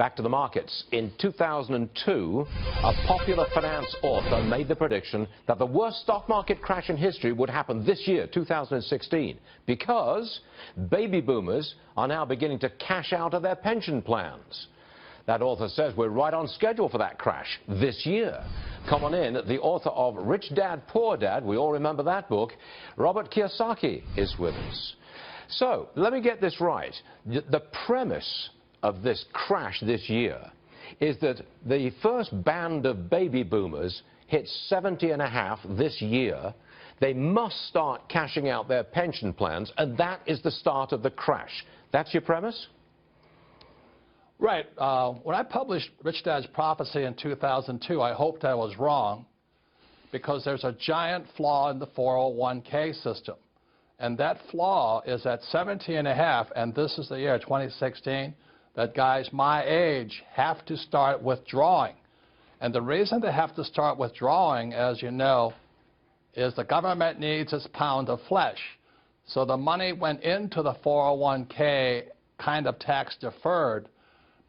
Back to the markets. In 2002, a popular finance author made the prediction that the worst stock market crash in history would happen this year, 2016, because baby boomers are now beginning to cash out of their pension plans. That author says we're right on schedule for that crash this year. Come on in, the author of Rich Dad, Poor Dad, we all remember that book, Robert Kiyosaki is with us. So, let me get this right. The premise of this crash this year is that the first band of baby boomers hit 70 and a half this year. They must start cashing out their pension plans, and that is the start of the crash. That's your premise? Right. When I published Rich Dad's Prophecy in 2002, I hoped I was wrong because there's a giant flaw in the 401k system. And that flaw is at 70 and a half, and this is the year 2016, that guys my age have to start withdrawing. And the reason they have to start withdrawing, as you know, is the government needs its pound of flesh. So the money went into the 401k kind of tax deferred,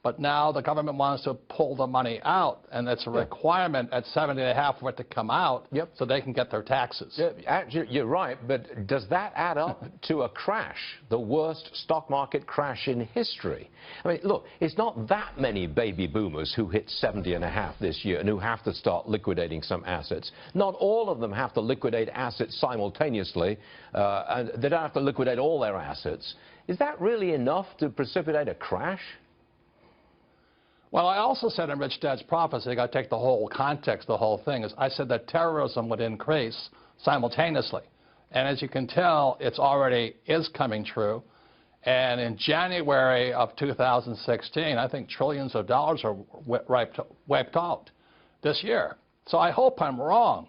but now the government wants to pull the money out, and it's a requirement at 70 and a half for it to come out so they can get their taxes. Actually, you're right, but does that add up to a crash, the worst stock market crash in history? I mean, look, it's not that many baby boomers who hit 70 and a half this year and who have to start liquidating some assets. Not all of them have to liquidate assets simultaneously, and they don't have to liquidate all their assets. Is that really enough to precipitate a crash? Well, I also said in Rich Dad's Prophecy, I got to take the whole context, the whole thing, is I said that terrorism would increase simultaneously. And as you can tell, it's already is coming true. And in January of 2016, I think trillions of dollars are wiped out this year. So I hope I'm wrong.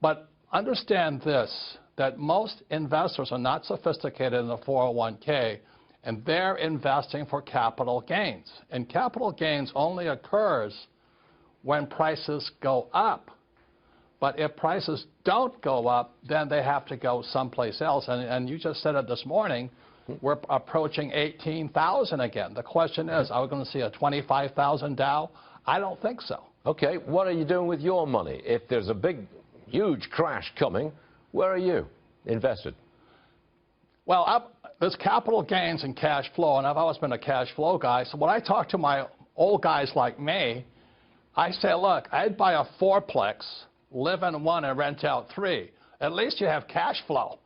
But understand this, that most investors are not sophisticated in the 401k, and they're investing for capital gains. And capital gains only occurs when prices go up. But if prices don't go up, then they have to go someplace else. And you just said it this morning, we're approaching 18,000 again. The question is, are we going to see a 25,000 Dow? I don't think so. Okay, what are you doing with your money? If there's a big, huge crash coming, where are you invested? Well, there's capital gains and cash flow, and I've always been a cash flow guy. So when I talk to my old guys like me, I say, look, I'd buy a fourplex, live in one and rent out three. At least you have cash flow.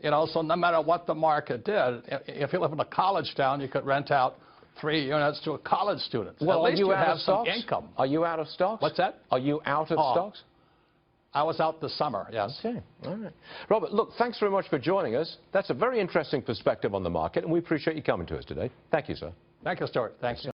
You know, so no matter what the market did, if you live in a college town, you could rent out 3 units to a college student. Well, at least you have some income. Are you out of stocks? What's that? Are you out of stocks? I was out this summer, yes. Okay, all right. Robert, look, thanks very much for joining us. That's a very interesting perspective on the market, and we appreciate you coming to us today. Thank you, sir. Thank you, Stuart. Thanks.